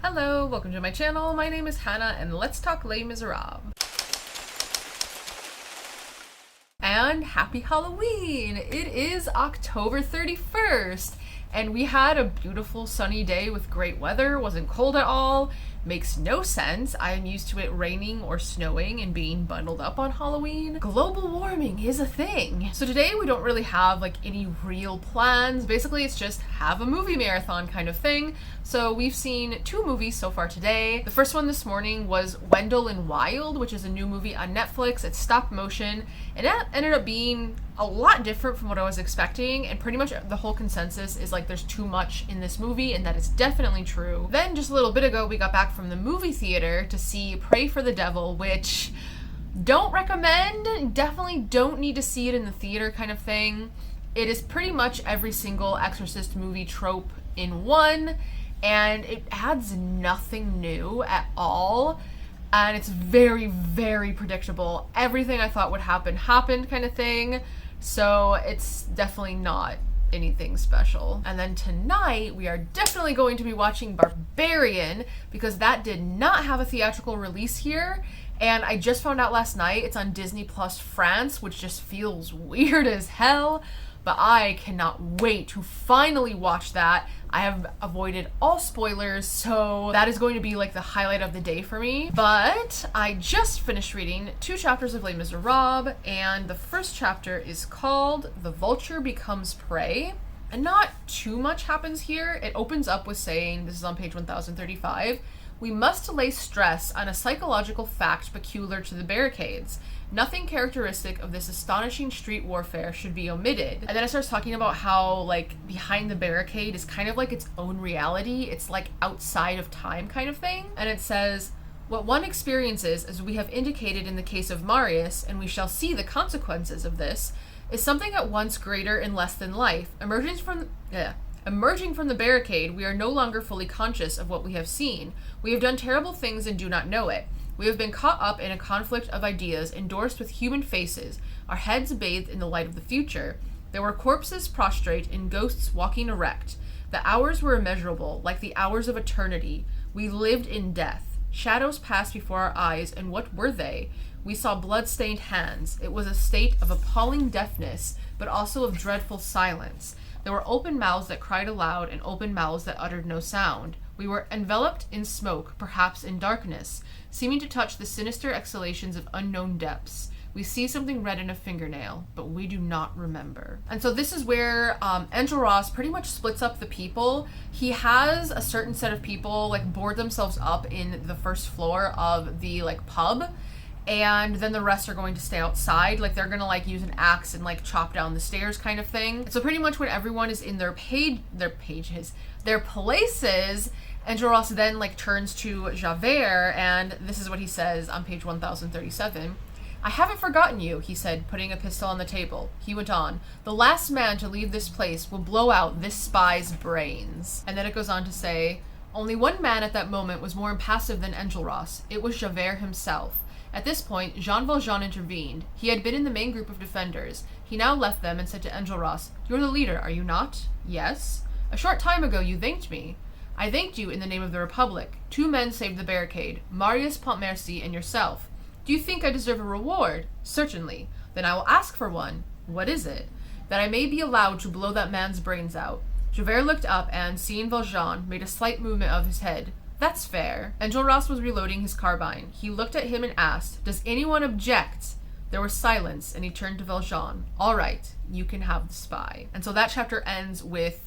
Hello, welcome to my channel. My name is Hannah and let's talk Les Miserables. And happy Halloween! It is October 31st and we had a beautiful sunny day with great weather. Wasn't cold at all. Makes no sense. I am used to it raining or snowing and being bundled up on Halloween. Global warming is a thing. So today we don't really have like any real plans. Basically it's just have a movie marathon kind of thing. So we've seen 2 movies so far today. The first one this morning was Wendell and Wild, which is a new movie on Netflix. It's stop motion and that ended up being a lot different from what I was expecting, and pretty much the whole consensus is like there's too much in this movie, and that is definitely true. Then just a little bit ago we got back from the movie theater to see Pray for the Devil, which don't recommend, definitely don't need to see it in the theater kind of thing. It is pretty much every single Exorcist movie trope in one, and it adds nothing new at all. And it's very, very predictable. Everything I thought would happen happened kind of thing. So it's definitely not anything special. And then tonight we are definitely going to be watching Barbarian because that did not have a theatrical release here. And I just found out last night it's on Disney Plus France, which just feels weird as hell. But I cannot wait to finally watch that. I have avoided all spoilers, so that is going to be like the highlight of the day for me. But I just finished reading 2 chapters of Les Miserables, and the first chapter is called The Vulture Becomes Prey. And not too much happens here. It opens up with saying, this is on page 1035, "We must lay stress on a psychological fact peculiar to the barricades. Nothing characteristic of this astonishing street warfare should be omitted." And then it starts talking about how, like, behind the barricade is kind of like its own reality. It's like outside of time kind of thing. And it says, "What one experiences, as we have indicated in the case of Marius, and we shall see the consequences of this, is something at once greater and less than life. Emerging from the barricade, we are no longer fully conscious of what we have seen. We have done terrible things and do not know it. We have been caught up in a conflict of ideas endorsed with human faces, our heads bathed in the light of the future. There were corpses prostrate and ghosts walking erect. The hours were immeasurable, like the hours of eternity. We lived in death. Shadows passed before our eyes, and what were they? We saw blood-stained hands. It was a state of appalling deafness, but also of dreadful silence. There were open mouths that cried aloud and open mouths that uttered no sound. We were enveloped in smoke, perhaps in darkness, seeming to touch the sinister exhalations of unknown depths. We see something red in a fingernail, but we do not remember." And so this is where Enjolras pretty much splits up the people. He has a certain set of people like board themselves up in the first floor of the like pub, and then the rest are going to stay outside. Like they're gonna like use an axe and like chop down the stairs kind of thing. So pretty much when everyone is in their places, Enjolras then like turns to Javert, and this is what he says on page 1037. "I haven't forgotten you," he said, putting a pistol on the table. He went on, "The last man to leave this place will blow out this spy's brains." And then it goes on to say, "Only one man at that moment was more impassive than Enjolras. It was Javert himself. At this point, Jean Valjean intervened. He had been in the main group of defenders. He now left them and said to Enjolras, 'You're the leader, are you not?' 'Yes.' 'A short time ago you thanked me.' 'I thanked you in the name of the Republic. 2 men saved the barricade, Marius Pontmercy and yourself. Do you think I deserve a reward?' 'Certainly.' 'Then I will ask for one.' 'What is it?' 'That I may be allowed to blow that man's brains out.' Javert looked up and, seeing Valjean, made a slight movement of his head. 'That's fair.' Enjolras was reloading his carbine. He looked at him and asked, 'Does anyone object?' There was silence, and he turned to Valjean. 'All right, you can have the spy.' And so that chapter ends with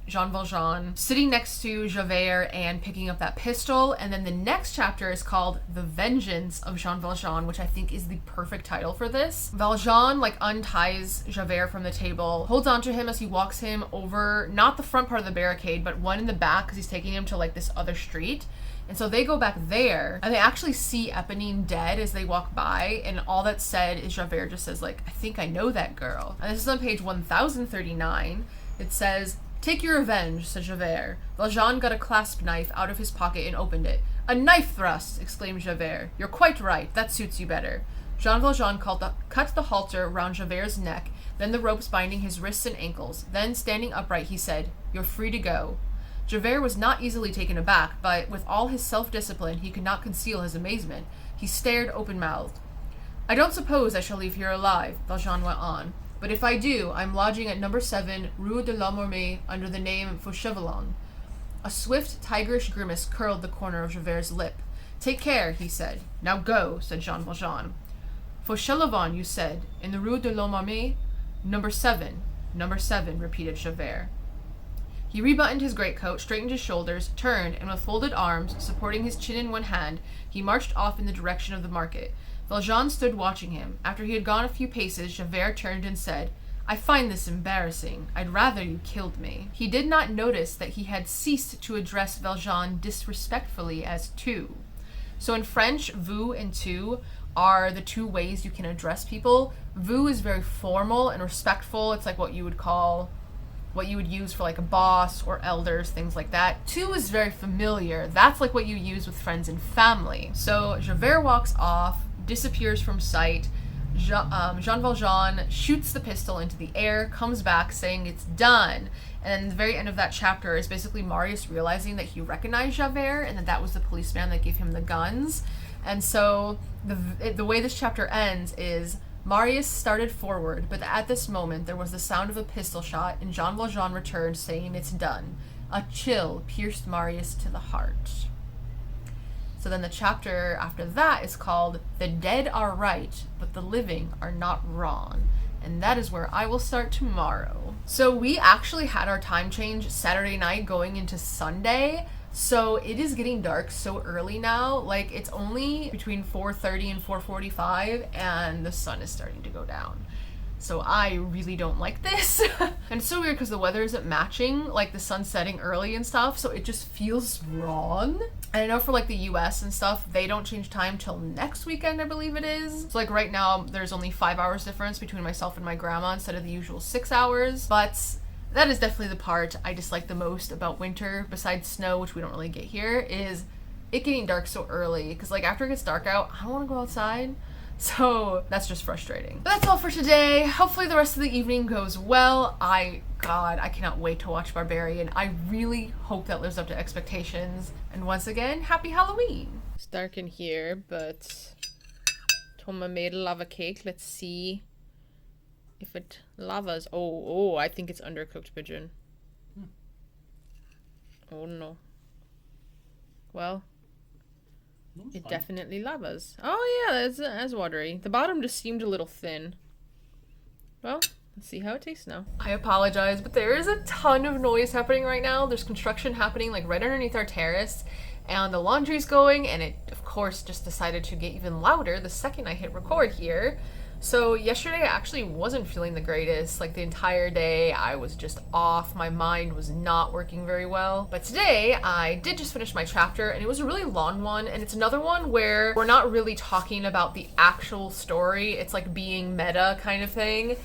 Jean Valjean sitting next to Javert and picking up that pistol. And then the next chapter is called The Vengeance of Jean Valjean, which I think is the perfect title for this. Valjean like unties Javert from the table, holds onto him as he walks him over, not the front part of the barricade, but one in the back because he's taking him to like this other street. And so they go back there, and they actually see Eponine dead as they walk by, and all that's said is Javert just says, like, "I think I know that girl." And this is on page 1039. It says, "Take your revenge," said Javert. Valjean got a clasp knife out of his pocket and opened it. "A knife thrust!" exclaimed Javert. "You're quite right. That suits you better." Jean Valjean cut the halter round Javert's neck, then the ropes binding his wrists and ankles. Then, standing upright, he said, "You're free to go." Javert was not easily taken aback, but with all his self-discipline, he could not conceal his amazement. He stared open-mouthed. I don't suppose I shall leave here alive, Valjean went on. But if I do, I'm lodging at number 7, Rue de l'Homme under the name Fauchelevent. A swift, tigerish grimace curled the corner of Javert's lip. Take care, he said. Now go, said Jean Valjean. Fauchelevent, you said, in the Rue de l'Homme? Number 7. Number 7, repeated Javert. He rebuttoned his greatcoat, straightened his shoulders, turned, and with folded arms, supporting his chin in one hand, he marched off in the direction of the market. Valjean stood watching him. After he had gone a few paces, Javert turned and said, I find this embarrassing. I'd rather you killed me. He did not notice that he had ceased to address Valjean disrespectfully as tu. So in French, vous and tu are the two ways you can address people. Vous is very formal and respectful. It's like what you would use for like a boss or elders, things like that. Tu is very familiar. That's like what you use with friends and family. So Javert walks off, disappears from sight. Jean Valjean shoots the pistol into the air, comes back saying it's done. And the very end of that chapter is basically Marius realizing that he recognized Javert and that was the policeman that gave him the guns. And so the way this chapter ends is Marius started forward, but at this moment there was the sound of a pistol shot, and Jean Valjean returned saying it's done. A chill pierced Marius to the heart. So then the chapter after that is called The Dead Are Right, but the Living Are Not Wrong. And that is where I will start tomorrow. So we actually had our time change Saturday night going into Sunday. So it is getting dark so early now. Like, it's only between 4:30 and 4:45, and the sun is starting to go down. So I really don't like this. And it's so weird because the weather isn't matching, like the sun setting early and stuff, so it just feels wrong. And I know for like the US and stuff, they don't change time till next weekend, I believe it is. So like right now, there's only 5 hours difference between myself and my grandma instead of the usual 6 hours. But that is definitely the part I dislike the most about winter, besides snow, which we don't really get here, is it getting dark so early. Because like after it gets dark out, I don't want to go outside. So that's just frustrating. But that's all for today. Hopefully the rest of the evening goes well. God, I cannot wait to watch Barbarian. I really hope that lives up to expectations. And once again, happy Halloween. It's dark in here, but Toma made a lava cake. Let's see if it lavas. Oh, I think it's undercooked pigeon. Oh no. Well, it definitely lavas. Oh yeah, that's watery. The bottom just seemed a little thin. Well, let's see how it tastes now. I apologize, but there is a ton of noise happening right now. There's construction happening like right underneath our terrace, and the laundry's going, and it of course just decided to get even louder the second I hit record here. So yesterday I actually wasn't feeling the greatest. Like the entire day I was just off. My mind was not working very well. But today I did just finish my chapter, and it was a really long one, and it's another one where we're not really talking about the actual story. It's like being meta kind of thing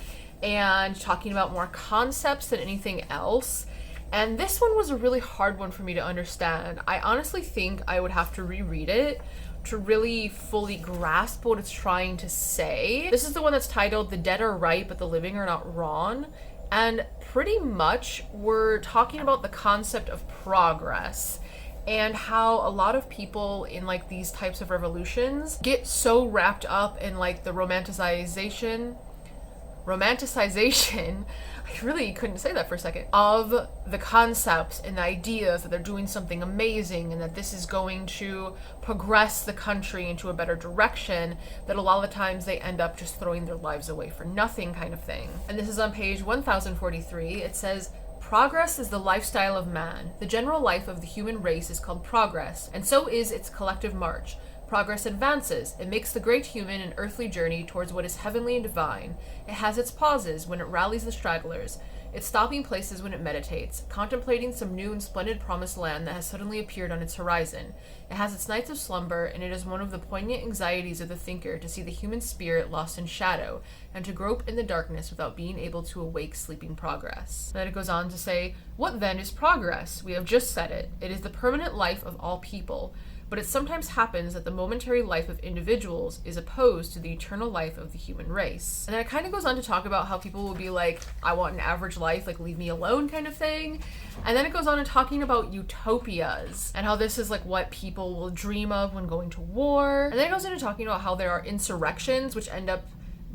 and talking about more concepts than anything else. And this one was a really hard one for me to understand. I honestly think I would have to reread it to really fully grasp what it's trying to say. This is the one that's titled The Dead Are Right, but the Living Are Not Wrong. And pretty much we're talking about the concept of progress and how a lot of people in like these types of revolutions get so wrapped up in like the romanticization, I really couldn't say that for a second, of the concepts and the ideas that they're doing something amazing and that this is going to progress the country into a better direction, that a lot of the times they end up just throwing their lives away for nothing kind of thing. And this is on page 1043. It says, progress is the lifestyle of man. The general life of the human race is called progress, and so is its collective march. Progress advances. It makes the great human and earthly journey towards what is heavenly and divine. It has its pauses when it rallies the stragglers, its stopping places when it meditates, contemplating some new and splendid promised land that has suddenly appeared on its horizon. It has its nights of slumber, and it is one of the poignant anxieties of the thinker to see the human spirit lost in shadow, and to grope in the darkness without being able to awake sleeping progress. Then it goes on to say, what then is progress? We have just said it. It is the permanent life of all people. but it sometimes happens that the momentary life of individuals is opposed to the eternal life of the human race. And then it kind of goes on to talk about how people will be like, I want an average life, like leave me alone kind of thing. And then it goes on to talking about utopias and how this is like what people will dream of when going to war. And then it goes into talking about how there are insurrections which end up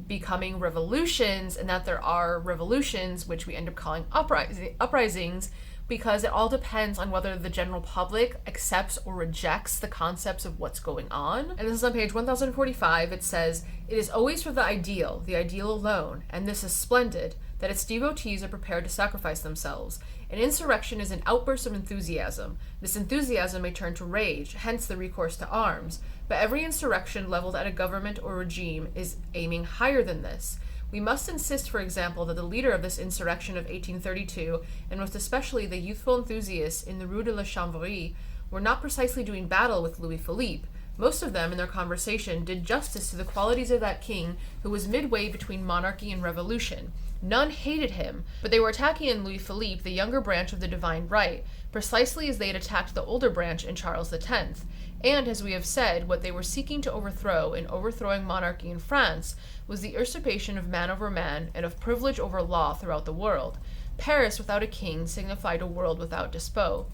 becoming revolutions, and that there are revolutions which we end up calling uprisings, because it all depends on whether the general public accepts or rejects the concepts of what's going on. And this is on page 1045. It says, "It is always for the ideal alone, and this is splendid, that its devotees are prepared to sacrifice themselves. An insurrection is an outburst of enthusiasm. This enthusiasm may turn to rage, hence the recourse to arms. But every insurrection leveled at a government or regime is aiming higher than this. We must insist, for example, that the leader of this insurrection of 1832, and most especially the youthful enthusiasts in the Rue de la Chanvrerie, were not precisely doing battle with Louis Philippe. Most of them, in their conversation, did justice to the qualities of that king who was midway between monarchy and revolution. None hated him, but they were attacking in Louis Philippe the younger branch of the divine right, precisely as they had attacked the older branch in Charles X. And, as we have said, what they were seeking to overthrow in overthrowing monarchy in France was the usurpation of man over man and of privilege over law throughout the world. Paris without a king signified a world without despot.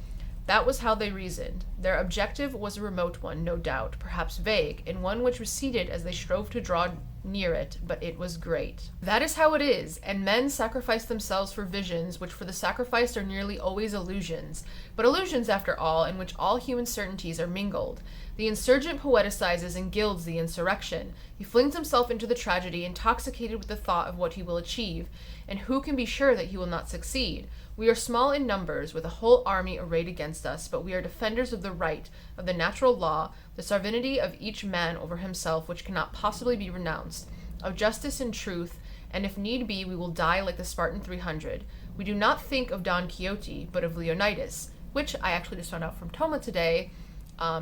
That was how they reasoned. Their objective was a remote one, no doubt, perhaps vague, and one which receded as they strove to draw near it, but it was great. That is how it is, and men sacrifice themselves for visions, which for the sacrificed are nearly always illusions, but illusions after all, in which all human certainties are mingled. The insurgent poeticizes and gilds the insurrection. He flings himself into the tragedy, intoxicated with the thought of what he will achieve, and who can be sure that he will not succeed? We are small in numbers, with a whole army arrayed against us, but we are defenders of the right, of the natural law, the sovereignty of each man over himself, which cannot possibly be renounced, of justice and truth, and if need be, we will die like the Spartan 300. We do not think of Don Quixote, but of Leonidas, which I actually just found out from Toma today.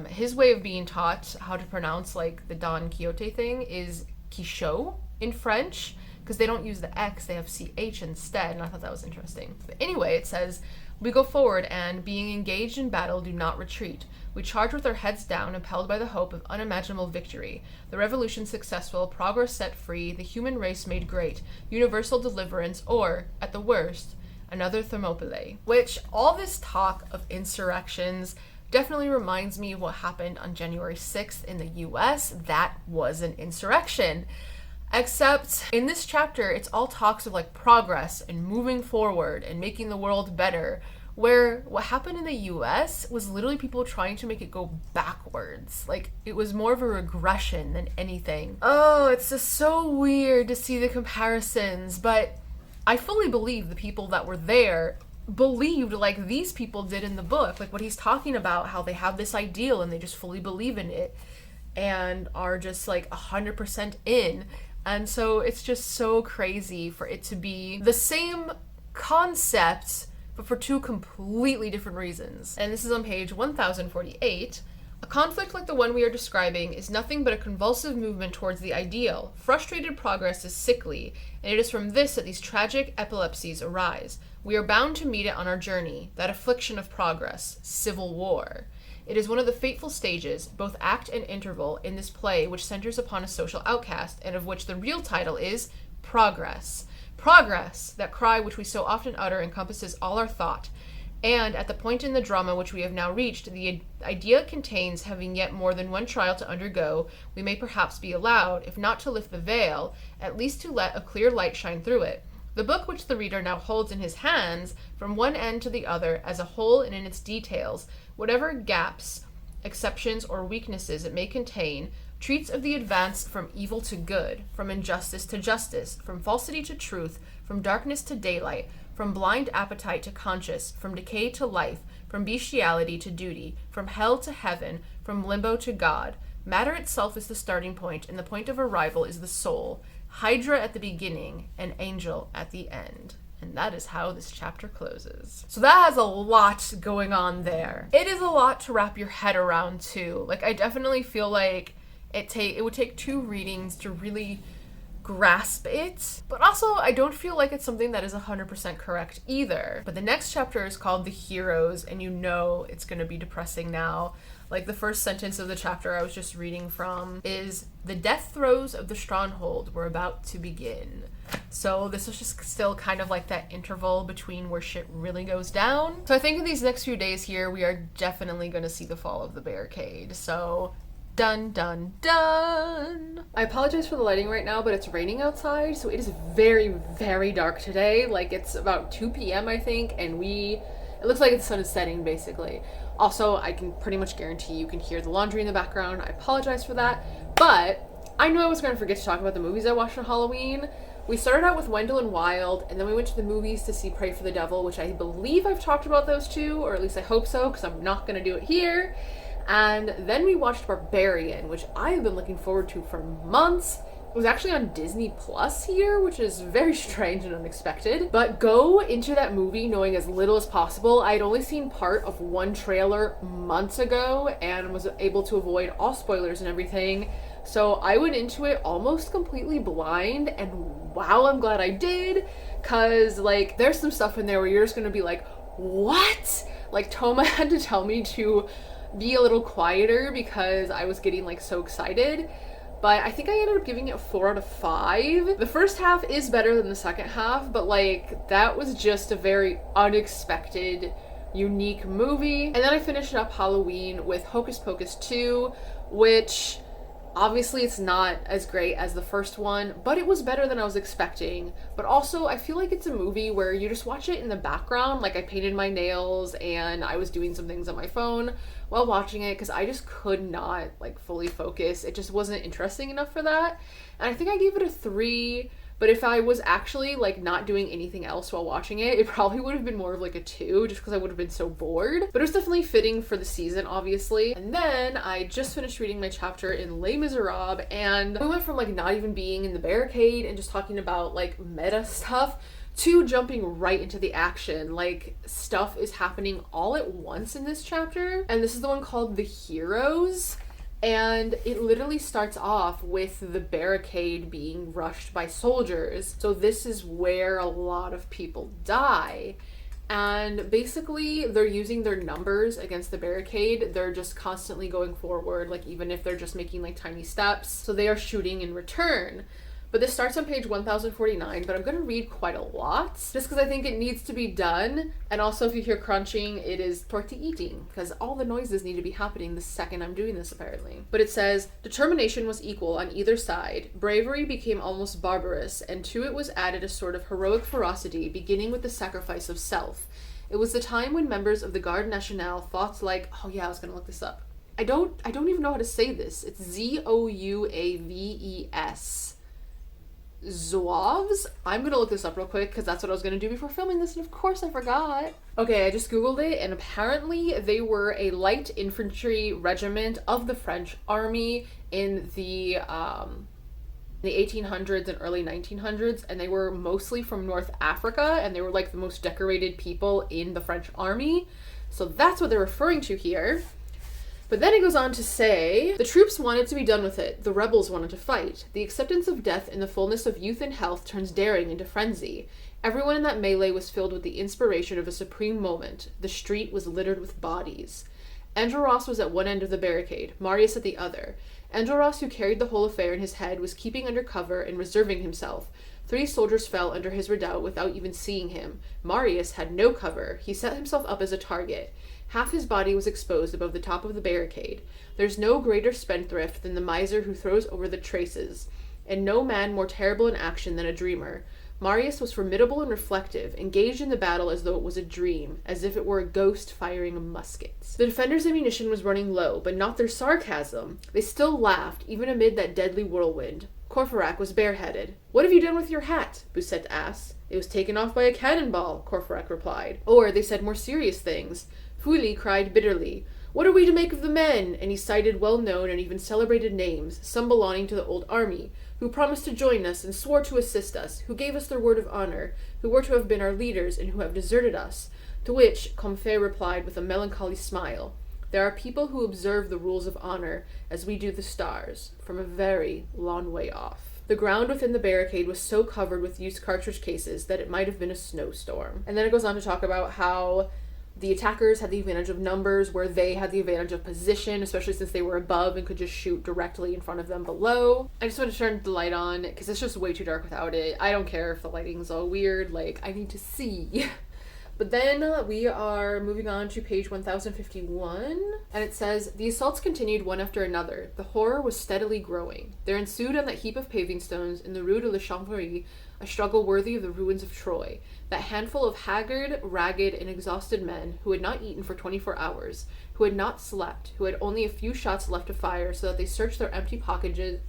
His way of being taught how to pronounce like the Don Quixote thing is Quichot in French, because they don't use the X, they have CH instead, and I thought that was interesting. But anyway, it says, "We go forward and, being engaged in battle, do not retreat. We charge with our heads down, impelled by the hope of unimaginable victory. The revolution successful, progress set free, the human race made great, universal deliverance, or, at the worst, another Thermopylae." Which, all this talk of insurrections definitely reminds me of what happened on January 6th in the US. That was an insurrection. Except in this chapter, it's all talks of like progress and moving forward and making the world better, where what happened in the US was literally people trying to make it go backwards. Like, it was more of a regression than anything. Oh, it's just so weird to see the comparisons, but I fully believe the people that were there believed like these people did in the book, like what he's talking about, how they have this ideal and they just fully believe in it and are just like 100% in. And so it's just so crazy for it to be the same concept, but for two completely different reasons. And this is on page 1048. "A conflict like the one we are describing is nothing but a convulsive movement towards the ideal. Frustrated progress is sickly, and it is from this that these tragic epilepsies arise. We are bound to meet it on our journey, that affliction of progress, civil war. It is one of the fateful stages, both act and interval, in this play which centers upon a social outcast, and of which the real title is Progress. Progress, that cry which we so often utter, encompasses all our thought, and at the point in the drama which we have now reached, the idea contains having yet more than one trial to undergo, we may perhaps be allowed, if not to lift the veil, at least to let a clear light shine through it. The book which the reader now holds in his hands, from one end to the other, as a whole and in its details, whatever gaps, exceptions, or weaknesses it may contain, treats of the advance from evil to good, from injustice to justice, from falsity to truth, from darkness to daylight, from blind appetite to conscience, from decay to life, from bestiality to duty, from hell to heaven, from limbo to God. Matter itself is the starting point, and the point of arrival is the soul. Hydra at the beginning, and angel at the end. And that is how this chapter closes. So that has a lot going on there. It is a lot to wrap your head around too. Like, I definitely feel like it would take two readings to really grasp it. But also, I don't feel like it's something that is 100% correct either. But the next chapter is called The Heroes, and you know it's going to be depressing now. Like, the first sentence of the chapter I was just reading from is, "The death throes of the stronghold were about to begin." So this was just still kind of like that interval between where shit really goes down. So I think in these next few days here, we are definitely going to see the fall of the barricade. So dun dun dun. I apologize for the lighting right now, but it's raining outside, so it is very, very dark today. Like, it's about 2 p.m. I think, and it looks like the sun is setting basically. Also, I can pretty much guarantee you can hear the laundry in the background. I apologize for that, but I knew I was going to forget to talk about the movies I watched on Halloween. We started out with Wendell and Wild, and then we went to the movies to see Pray for the Devil, which I believe I've talked about those two, or at least I hope so, because I'm not going to do it here. And then we watched Barbarian, which I have been looking forward to for months. It was actually on Disney Plus here, which is very strange and unexpected. But go into that movie knowing as little as possible. I had only seen part of one trailer months ago and was able to avoid all spoilers and everything. So I went into it almost completely blind, and wow, I'm glad I did, because like there's some stuff in there where you're just gonna be like, what? Like, Toma had to tell me to be a little quieter because I was getting like so excited. But I think I ended up giving it a 4 out of 5. The first half is better than the second half, but like that was just a very unexpected, unique movie. And then I finished up Halloween with Hocus Pocus 2, which obviously it's not as great as the first one, but it was better than I was expecting. But also I feel like it's a movie where you just watch it in the background. Like, I painted my nails and I was doing some things on my phone while watching it because I just could not like fully focus. It just wasn't interesting enough for that. And I think I gave it a 3, but if I was actually like not doing anything else while watching it, it probably would have been more of like a 2, just because I would have been so bored. But it was definitely fitting for the season, obviously. And then I just finished reading my chapter in Les Miserables, and we went from like not even being in the barricade and just talking about like meta stuff to jumping right into the action. Like, stuff is happening all at once in this chapter. And this is the one called The Heroes. And it literally starts off with the barricade being rushed by soldiers. So this is where a lot of people die. And basically they're using their numbers against the barricade. They're just constantly going forward, like even if they're just making like tiny steps. So they are shooting in return. But this starts on page 1049, but I'm going to read quite a lot just because I think it needs to be done. And also, if you hear crunching, it is Torti eating, because all the noises need to be happening the second I'm doing this, apparently. But it says, determination was equal on either side. Bravery became almost barbarous, and to it was added a sort of heroic ferocity, beginning with the sacrifice of self. It was the time when members of the Garde Nationale fought like, oh yeah, I was going to look this up. I don't even know how to say this. It's Zouaves. Zouaves? I'm gonna look this up real quick because that's what I was gonna do before filming this, and of course I forgot. Okay, I just googled it, and apparently they were a light infantry regiment of the French army in the 1800s and early 1900s, and they were mostly from North Africa, and they were like the most decorated people in the French army. So that's what they're referring to here. But then it goes on to say, the troops wanted to be done with it. The rebels wanted to fight. The acceptance of death in the fullness of youth and health turns daring into frenzy. Everyone in that melee was filled with the inspiration of a supreme moment. The street was littered with bodies. Enjolras was at one end of the barricade, Marius at the other. Enjolras, who carried the whole affair in his head, was keeping under cover and reserving himself. 3 soldiers fell under his redoubt without even seeing him. Marius had no cover. He set himself up as a target. Half his body was exposed above the top of the barricade. There's no greater spendthrift than the miser who throws over the traces, and no man more terrible in action than a dreamer. Marius was formidable and reflective, engaged in the battle as though it was a dream, as if it were a ghost firing muskets. The defenders' ammunition was running low, but not their sarcasm. They still laughed, even amid that deadly whirlwind. Courfeyrac was bareheaded. "What have you done with your hat?" Bossuet asked. "It was taken off by a cannonball," Courfeyrac replied. Or they said more serious things. Fouilly cried bitterly, "What are we to make of the men?" And he cited well-known and even celebrated names, some belonging to the old army, who promised to join us and swore to assist us, who gave us their word of honor, who were to have been our leaders and who have deserted us. To which Combeferre replied with a melancholy smile, "There are people who observe the rules of honor, as we do the stars, from a very long way off." The ground within the barricade was so covered with used cartridge cases that it might have been a snowstorm. And then it goes on to talk about how the attackers had the advantage of numbers, where they had the advantage of position, especially since they were above and could just shoot directly in front of them below. I just want to turn the light on because it's just way too dark without it. I don't care if the lighting's all weird, like, I need to see. But then we are moving on to page 1051, and it says, the assaults continued one after another. The horror was steadily growing. There ensued on that heap of paving stones in the Rue de la Chanvrerie a struggle worthy of the ruins of Troy. That handful of haggard, ragged, and exhausted men who had not eaten for 24 hours, who had not slept, who had only a few shots left to fire, so that they searched their empty pockets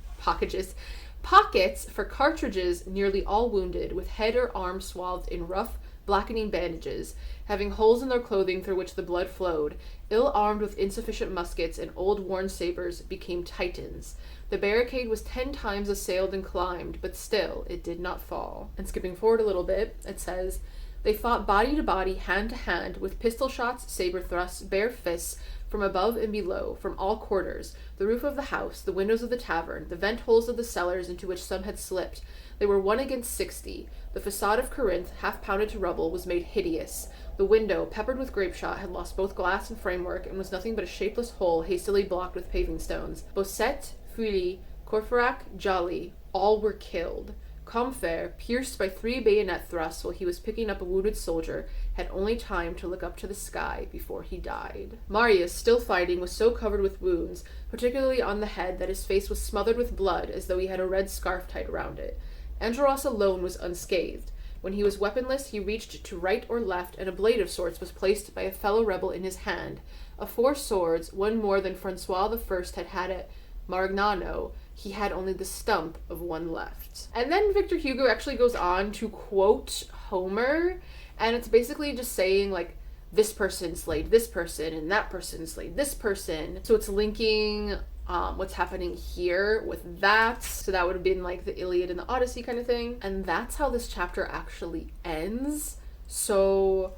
for cartridges, nearly all wounded, with head or arm swathed in rough, blackening bandages, having holes in their clothing through which the blood flowed, ill-armed with insufficient muskets and old worn sabers, became Titans. The barricade was 10 times assailed and climbed, but still it did not fall. And skipping forward a little bit, it says, they fought body to body, hand to hand, with pistol shots, saber thrusts, bare fists, from above and below, from all quarters, the roof of the house, the windows of the tavern, the vent holes of the cellars into which some had slipped. They were 1 against 60. The facade of Corinth, half pounded to rubble, was made hideous. The window, peppered with grape shot, had lost both glass and framework, and was nothing but a shapeless hole hastily blocked with paving stones. Bossuet, Feuilly, Courfeyrac, Joly, all were killed. Combeferre, pierced by 3 bayonet thrusts while he was picking up a wounded soldier, had only time to look up to the sky before he died. Marius, still fighting, was so covered with wounds, particularly on the head, that his face was smothered with blood as though he had a red scarf tied around it. Enjolras alone was unscathed. When he was weaponless, he reached to right or left, and a blade of sorts was placed by a fellow rebel in his hand. Of 4 swords, one more than Francois I had had at Marignano, he had only the stump of one left. And then Victor Hugo actually goes on to quote Homer, and it's basically just saying, like, this person slayed this person, and that person slayed this person. So it's linking what's happening here with that. So that would have been like the Iliad and the Odyssey kind of thing. And that's how this chapter actually ends. So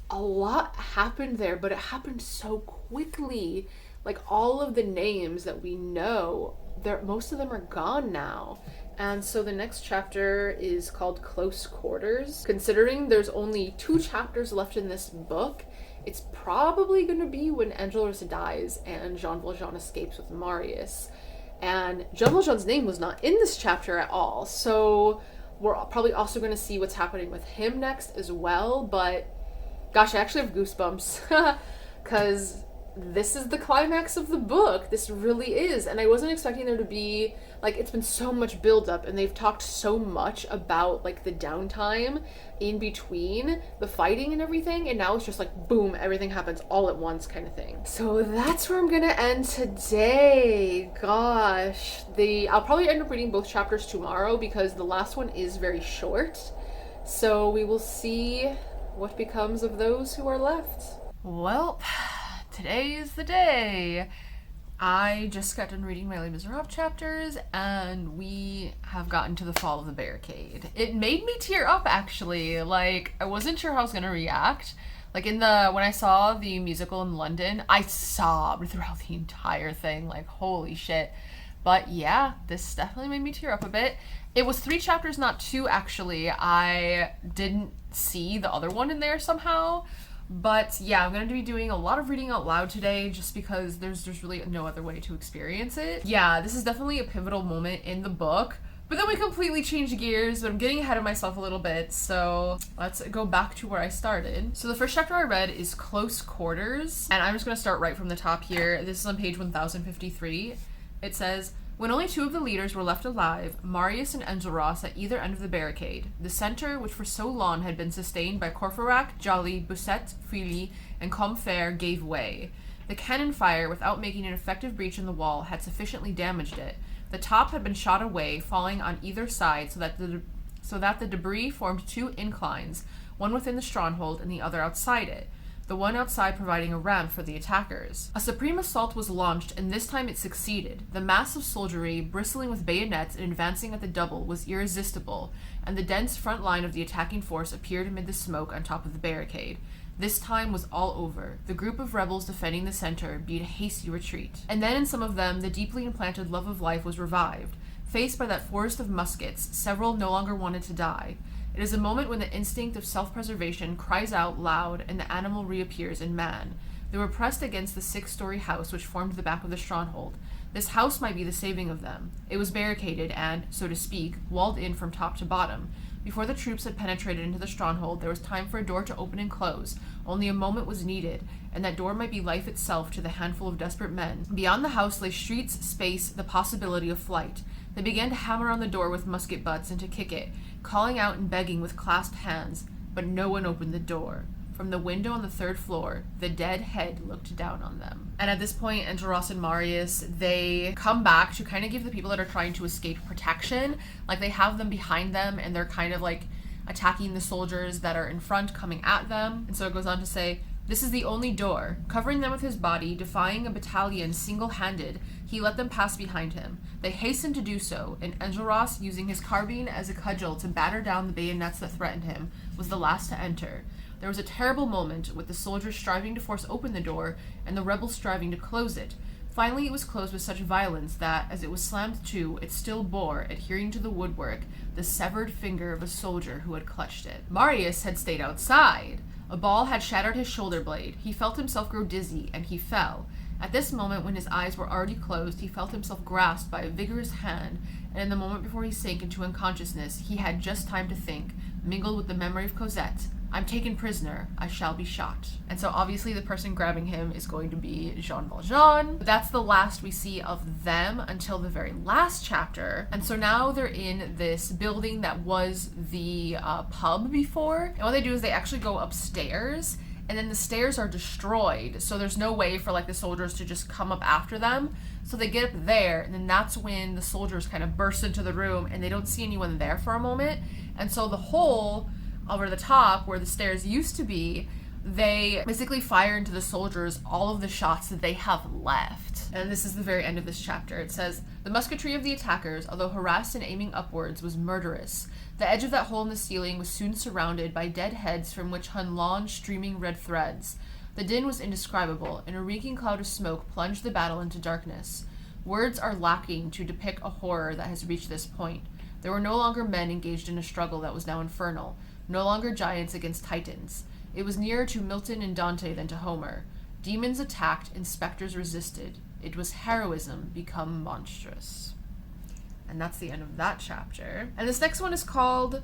a lot happened there, but it happened so quickly. Like, all of the names that we know, most of them are gone now. And so the next chapter is called Close Quarters. Considering there's only 2 chapters left in this book, it's probably going to be when Enjolras dies and Jean Valjean escapes with Marius. And Jean Valjean's name was not in this chapter at all, so we're probably also going to see what's happening with him next as well. But gosh, I actually have goosebumps because this is the climax of the book. This really is. And I wasn't expecting there to be, like, it's been so much build up, and they've talked so much about, like, the downtime in between the fighting and everything, and now it's just like, boom, everything happens all at once kind of thing. So that's where I'm gonna end today. Gosh. I'll probably end up reading both chapters tomorrow because the last one is very short. So we will see what becomes of those who are left. Well, today is the day. I just got done reading my Les Miserables chapters, and we have gotten to the fall of the barricade. It made me tear up, actually. Like, I wasn't sure how I was gonna react. Like, when I saw the musical in London, I sobbed throughout the entire thing. Like, holy shit. But yeah, this definitely made me tear up a bit. It was 3 chapters, not 2, actually. I didn't see the other one in there somehow. But yeah, I'm going to be doing a lot of reading out loud today just because there's really no other way to experience it. Yeah, this is definitely a pivotal moment in the book. But then we completely changed gears, but I'm getting ahead of myself a little bit, so let's go back to where I started. So the first chapter I read is Close Quarters, and I'm just going to start right from the top here. This is on page 1053. It says, when only 2 of the leaders were left alive, Marius and Enjolras at either end of the barricade, the center, which for so long had been sustained by Courfeyrac, Joly, Bossuet, Feuilly, and Combeferre, gave way. The cannon fire, without making an effective breach in the wall, had sufficiently damaged it. The top had been shot away, falling on either side so that the debris formed 2 inclines, one within the stronghold and the other outside it, the one outside providing a ramp for the attackers. A supreme assault was launched, and this time it succeeded. The mass of soldiery, bristling with bayonets and advancing at the double, was irresistible, and the dense front line of the attacking force appeared amid the smoke on top of the barricade. This time was all over. The group of rebels defending the center beat a hasty retreat. And then in some of them, the deeply implanted love of life was revived. Faced by that forest of muskets, several no longer wanted to die. It is a moment when the instinct of self-preservation cries out loud and the animal reappears in man. They were pressed against the 6-story house which formed the back of the stronghold. This house might be the saving of them. It was barricaded and, so to speak, walled in from top to bottom. Before the troops had penetrated into the stronghold, there was time for a door to open and close. Only a moment was needed, and that door might be life itself to the handful of desperate men. Beyond the house lay streets, space, the possibility of flight. They began to hammer on the door with musket butts and to kick it, calling out and begging with clasped hands, but no one opened the door. From the window on the 3rd floor, the dead head looked down on them. And at this point, Enjolras and Marius, they come back to kind of give the people that are trying to escape protection. Like, they have them behind them, and they're kind of like attacking the soldiers that are in front, coming at them. And so it goes on to say, "This is the only door. Covering them with his body, defying a battalion single-handed, he let them pass behind him. They hastened to do so, and Enjolras, using his carbine as a cudgel to batter down the bayonets that threatened him, was the last to enter. There was a terrible moment, with the soldiers striving to force open the door, and the rebels striving to close it. Finally, it was closed with such violence that, as it was slammed to, it still bore, adhering to the woodwork, the severed finger of a soldier who had clutched it. Marius had stayed outside. A ball had shattered his shoulder blade. He felt himself grow dizzy, and he fell. At this moment, when his eyes were already closed, he felt himself grasped by a vigorous hand, and in the moment before he sank into unconsciousness, he had just time to think, mingled with the memory of Cosette, 'I'm taken prisoner, I shall be shot.'" And so obviously the person grabbing him is going to be Jean Valjean. But that's the last we see of them until the very last chapter. And so now they're in this building that was the pub before. And what they do is they actually go upstairs, and then the stairs are destroyed. So there's no way for like the soldiers to just come up after them. So they get up there, and then that's when the soldiers kind of burst into the room, and they don't see anyone there for a moment. And so the hole over the top where the stairs used to be, they basically fire into the soldiers all of the shots that they have left. And this is the very end of this chapter. It says, "The musketry of the attackers, although harassed and aiming upwards, was murderous. The edge of that hole in the ceiling was soon surrounded by dead heads from which hung long, streaming red threads. The din was indescribable, and a reeking cloud of smoke plunged the battle into darkness. Words are lacking to depict a horror that has reached this point. There were no longer men engaged in a struggle that was now infernal, no longer giants against titans. It was nearer to Milton and Dante than to Homer. Demons attacked and specters resisted. It was heroism become monstrous." And that's the end of that chapter. And this next one is called,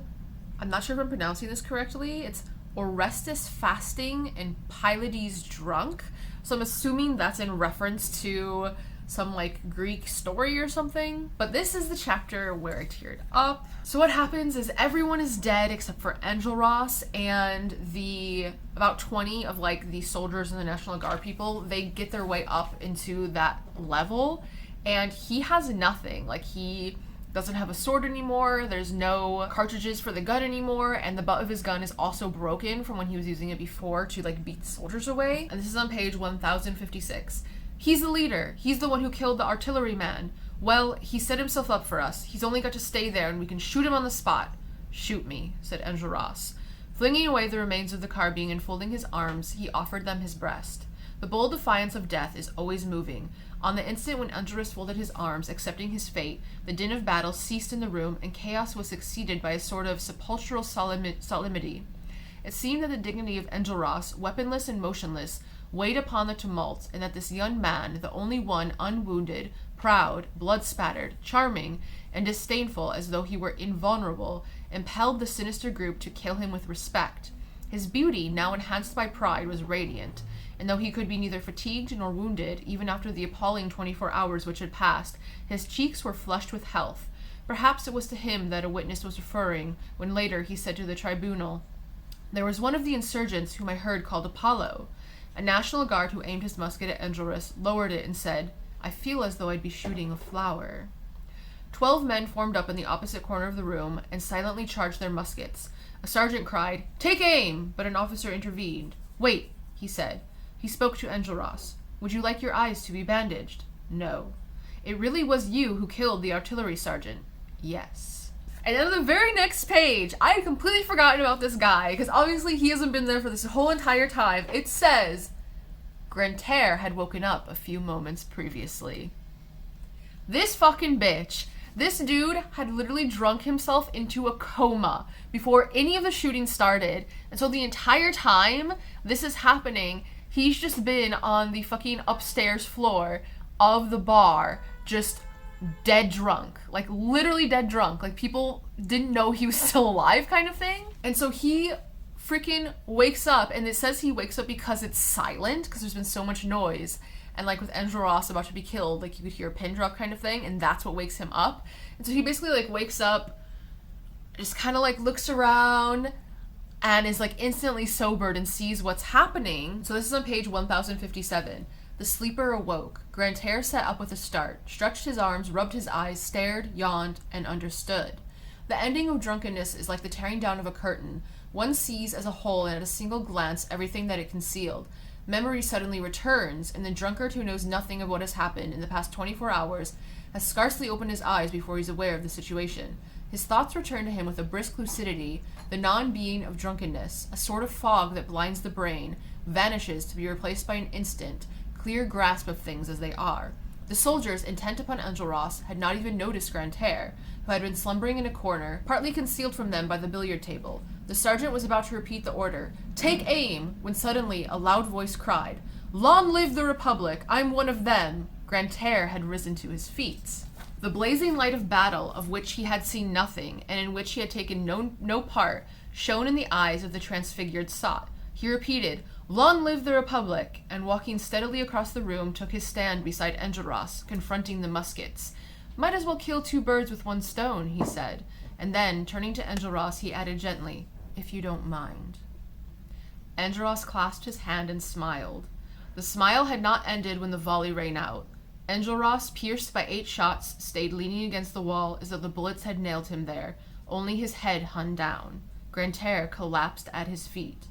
I'm not sure if I'm pronouncing this correctly, it's Orestes fasting and Pylades drunk. So I'm assuming that's in reference to some like Greek story or something. But this is the chapter where I teared up. So what happens is everyone is dead except for Enjolras, and the about 20 of like the soldiers and the National Guard people, they get their way up into that level, and he has nothing. Like, he doesn't have a sword anymore, there's no cartridges for the gun anymore, and the butt of his gun is also broken from when he was using it before to like beat soldiers away. And this is on page 1056. "He's the leader. He's the one who killed the artilleryman. Well, he set himself up for us. He's only got to stay there and we can shoot him on the spot." "Shoot me," said Enjolras. Flinging away the remains of the carbine and folding his arms, he offered them his breast. The bold defiance of death is always moving. On the instant when Enjolras folded his arms, accepting his fate, the din of battle ceased in the room, and chaos was succeeded by a sort of sepulchral solemnity. It seemed that the dignity of Enjolras, weaponless and motionless, weighed upon the tumult, and that this young man, the only one unwounded, proud, blood-spattered, charming, and disdainful as though he were invulnerable, impelled the sinister group to kill him with respect. His beauty, now enhanced by pride, was radiant, and though he could be neither fatigued nor wounded, even after the appalling 24 hours which had passed, his cheeks were flushed with health. Perhaps it was to him that a witness was referring, when later he said to the tribunal, "There was one of the insurgents whom I heard called Apollo." A National Guard who aimed his musket at Enjolras lowered it and said, "I feel as though I'd be shooting a flower." 12 men formed up in the opposite corner of the room and silently charged their muskets. A sergeant cried, "Take aim!" but an officer intervened. "Wait," he said. He spoke to Enjolras. "Would you like your eyes to be bandaged?" "No." "It really was you who killed the artillery sergeant?" "Yes." And then on the very next page, I had completely forgotten about this guy, because obviously he hasn't been there for this whole entire time. It says, Grantaire had woken up a few moments previously. This fucking bitch, This dude had literally drunk himself into a coma before any of the shooting started. And so the entire time this is happening, he's just been on the fucking upstairs floor of the bar, just dead drunk. Like, literally dead drunk. Like, people didn't know he was still alive kind of thing. And so he freaking wakes up, and it says he wakes up because it's silent, because there's been so much noise. And like with Enjolras about to be killed, like you could hear a pin drop kind of thing, and that's what wakes him up. And so he basically like wakes up, just kind of like looks around, and is like instantly sobered and sees what's happening. So this is on page 1057. The sleeper awoke. Grantaire sat up with a start, stretched his arms, rubbed his eyes, stared, yawned, and understood. The ending of drunkenness is like the tearing down of a curtain. One sees as a whole and at a single glance everything that it concealed. Memory suddenly returns, and the drunkard who knows nothing of what has happened in the past 24 hours has scarcely opened his eyes before he's aware of the situation. His thoughts return to him with a brisk lucidity, the non-being of drunkenness, a sort of fog that blinds the brain, vanishes to be replaced by an instant, clear grasp of things as they are. The soldiers, intent upon Enjolras, had not even noticed Grantaire, who had been slumbering in a corner, partly concealed from them by the billiard table. The sergeant was about to repeat the order, "Take aim," when suddenly a loud voice cried, "Long live the Republic! I'm one of them!" Grantaire had risen to his feet. The blazing light of battle, of which he had seen nothing, and in which he had taken no part, shone in the eyes of the transfigured sot. He repeated, "Long live the Republic," and walking steadily across the room, took his stand beside Enjolras, confronting the muskets. "Might as well kill two birds with one stone," he said, and then, turning to Enjolras, he added gently, "If you don't mind." Enjolras clasped his hand and smiled. The smile had not ended when the volley rang out. Enjolras, pierced by 8 shots, stayed leaning against the wall as though the bullets had nailed him there. Only his head hung down. Grantaire collapsed at his feet.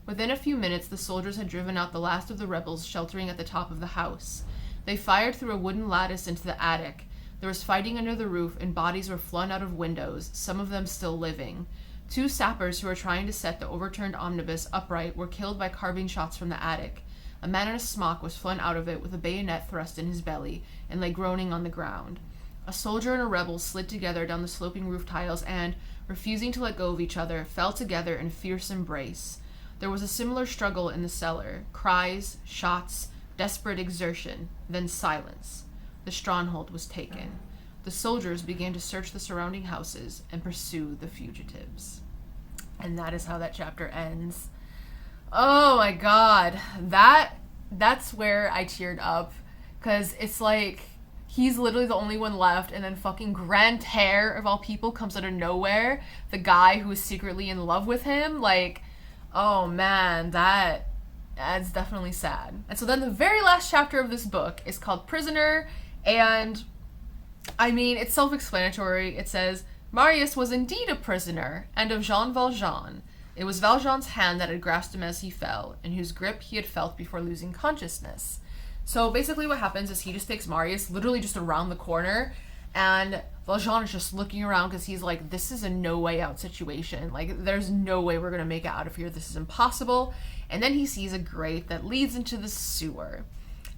Within a few minutes, the soldiers had driven out the last of the rebels sheltering at the top of the house. They fired through a wooden lattice into the attic. There was fighting under the roof, and bodies were flung out of windows, some of them still living. 2 sappers who were trying to set the overturned omnibus upright were killed by carbine shots from the attic. A man in a smock was flung out of it with a bayonet thrust in his belly, and lay groaning on the ground. A soldier and a rebel slid together down the sloping roof tiles and, refusing to let go of each other, fell together in fierce embrace. There was a similar struggle in the cellar. Cries, shots, desperate exertion, then silence. The stronghold was taken. The soldiers began to search the surrounding houses and pursue the fugitives. And that is how that chapter ends. Oh my god. That's where I teared up. Because it's like, he's literally the only one left, and then fucking Grantaire, of all people, comes out of nowhere. The guy who is secretly in love with him. Like, oh man, that's definitely sad. And so then the very last chapter of this book is called Prisoner, and I mean, it's self-explanatory. It says, Marius was indeed a prisoner, and of Jean Valjean. It was Valjean's hand that had grasped him as he fell, and whose grip he had felt before losing consciousness. So basically what happens is he just takes Marius literally just around the corner, and Valjean is just looking around because he's like, this is a no way out situation. Like, there's no way we're going to make it out of here. This is impossible. And then he sees a grate that leads into the sewer.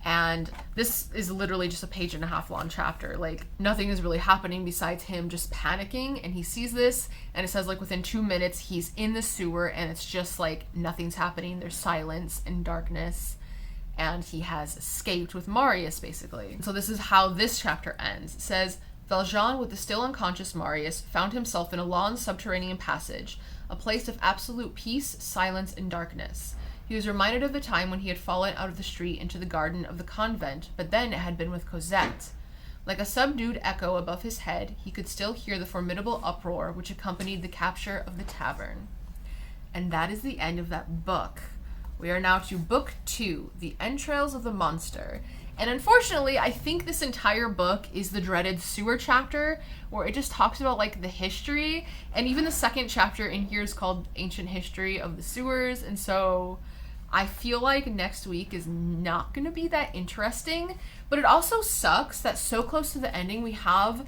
And this is literally just a 1.5 page long chapter. Like, nothing is really happening besides him just panicking. And he sees this, and it says, like, within 2 minutes, he's in the sewer, and it's just, like, nothing's happening. There's silence and darkness. And he has escaped with Marius, basically. So this is how this chapter ends. It says, Valjean, with the still unconscious Marius, found himself in a long subterranean passage, a place of absolute peace, silence, and darkness. He was reminded of the time when he had fallen out of the street into the garden of the convent, but then it had been with Cosette. Like a subdued echo above his head, he could still hear the formidable uproar which accompanied the capture of the tavern. And that is the end of that book. We are now to Book 2, The Entrails of the Monster. And unfortunately, I think this entire book is the dreaded sewer chapter, where it just talks about, like, the history. And even the second chapter in here is called Ancient History of the Sewers. And so I feel like next week is not going to be that interesting. But it also sucks that so close to the ending we have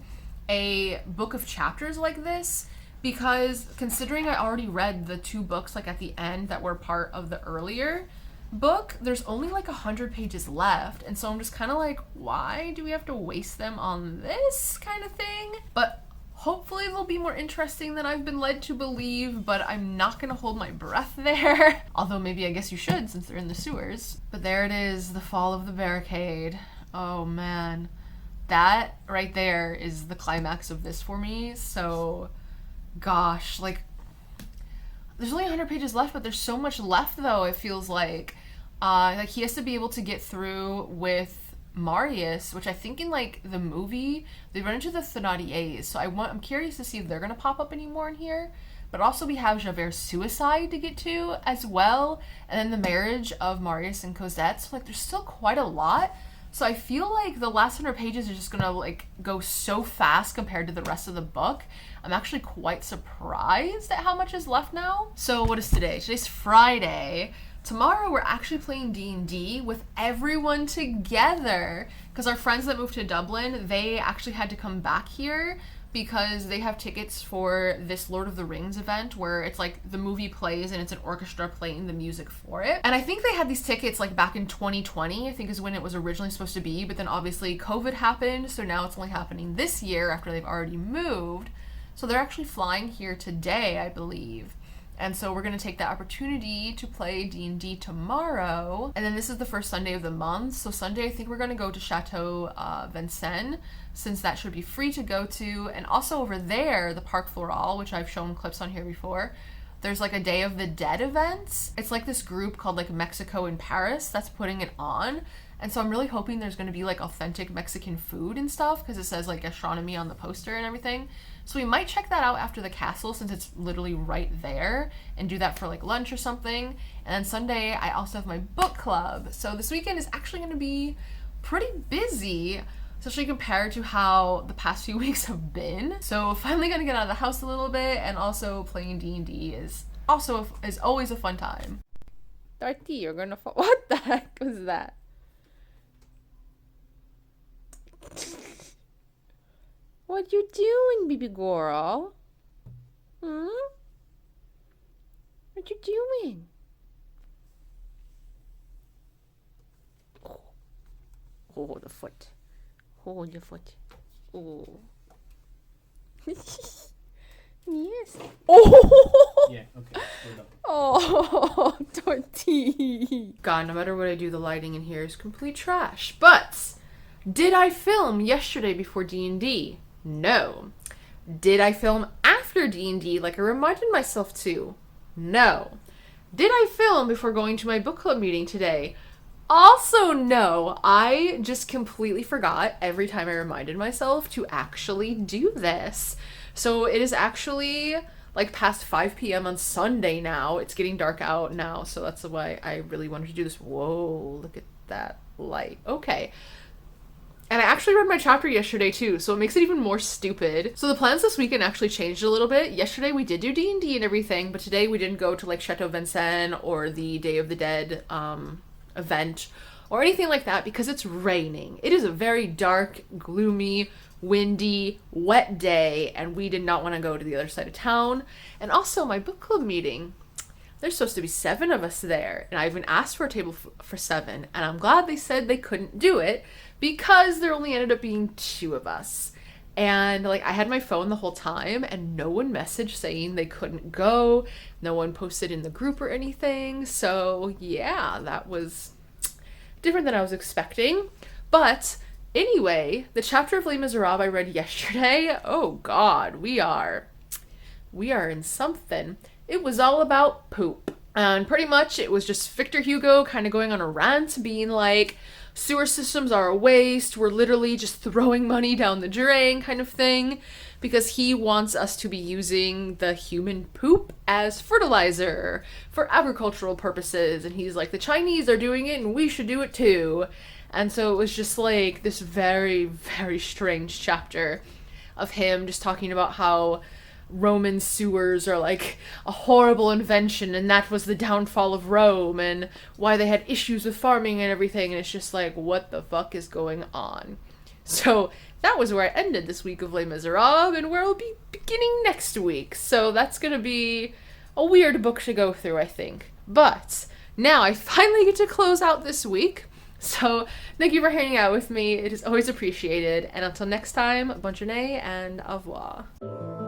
a book of chapters like this. Because considering I already read the 2 books, like, at the end that were part of the earlier book, there's only like 100 pages left, and so I'm just kind of like, why do we have to waste them on this kind of thing? But hopefully they'll be more interesting than I've been led to believe, but I'm not gonna hold my breath there. Although maybe I guess you should, since they're in the sewers. But there it is, the fall of the barricade. Oh man. That right there is the climax of this for me. So, gosh, like, there's only 100 pages left, but there's so much left though, it feels like. Like he has to be able to get through with Marius, which I think in like the movie, they run into the Thénardiers. So I'm curious to see if they're gonna pop up anymore in here. But also we have Javert's suicide to get to as well. And then the marriage of Marius and Cosette. So like there's still quite a lot. So I feel like the last 100 pages are just gonna like go so fast compared to the rest of the book. I'm actually quite surprised at how much is left now. So what is today? Today's Friday. Tomorrow we're actually playing D&D with everyone together because our friends that moved to Dublin, they actually had to come back here because they have tickets for this Lord of the Rings event where it's like the movie plays and it's an orchestra playing the music for it. And I think they had these tickets like back in 2020, I think is when it was originally supposed to be, but then obviously COVID happened, so now it's only happening this year after they've already moved. So they're actually flying here today, I believe. And so we're going to take that opportunity to play D&D tomorrow. And then this is the first Sunday of the month. So Sunday, I think we're going to go to Chateau Vincennes, since that should be free to go to. And also over there, the Parc Floral, which I've shown clips on here before, there's like a Day of the Dead event. It's like this group called like Mexico in Paris that's putting it on. And so I'm really hoping there's going to be like authentic Mexican food and stuff because it says like gastronomy on the poster and everything. So we might check that out after the castle since it's literally right there and do that for like lunch or something. And then Sunday, I also have my book club. So this weekend is actually going to be pretty busy, especially compared to how the past few weeks have been. So finally going to get out of the house a little bit, and also playing D&D is always a fun time. Torti, you're gonna fall. What the heck was that? What you doing, baby girl? Hmm? What you doing? Oh, the foot. Hold your foot. Oh. Yes. Oh. Yeah, okay. We're done. Oh, Torti. God, no matter what I do, the lighting in here is complete trash. But did I film yesterday before D&D? No. Did I film after D&D like I reminded myself to? No. Did I film before going to my book club meeting today? Also no. I just completely forgot every time I reminded myself to actually do this. So it is actually like past 5 p.m. on Sunday now. It's getting dark out now, so that's why I really wanted to do this. Whoa, look at that light. Okay. And I actually read my chapter yesterday too, so it makes it even more stupid. So the plans this weekend actually changed a little bit. Yesterday we did do D&D and everything, but today we didn't go to like Chateau Vincennes or the Day of the Dead event or anything like that because it's raining. It is a very dark, gloomy, windy, wet day, and we did not want to go to the other side of town. And also my book club meeting, there's supposed to be 7 of us there, and I even asked for a table for 7, and I'm glad they said they couldn't do it because there only ended up being 2 of us. And like I had my phone the whole time and no one messaged saying they couldn't go. No one posted in the group or anything. So yeah, that was different than I was expecting. But anyway, the chapter of Les Miserables I read yesterday, oh God, we are in something. It was all about poop. And pretty much it was just Victor Hugo kind of going on a rant being like, sewer systems are a waste, we're literally just throwing money down the drain kind of thing, because he wants us to be using the human poop as fertilizer for agricultural purposes. And he's like, the Chinese are doing it and we should do it too. And so it was just like this very, very strange chapter of him just talking about how Roman sewers are like a horrible invention and that was the downfall of Rome and why they had issues with farming and everything, and it's just like, what the fuck is going on? So that was where I ended this week of Les Miserables and where I'll be beginning next week. So that's gonna be a weird book to go through, I think. But Now I finally get to close out this week. So thank you for hanging out with me. It is always appreciated. And until next time, bonne journée and au revoir.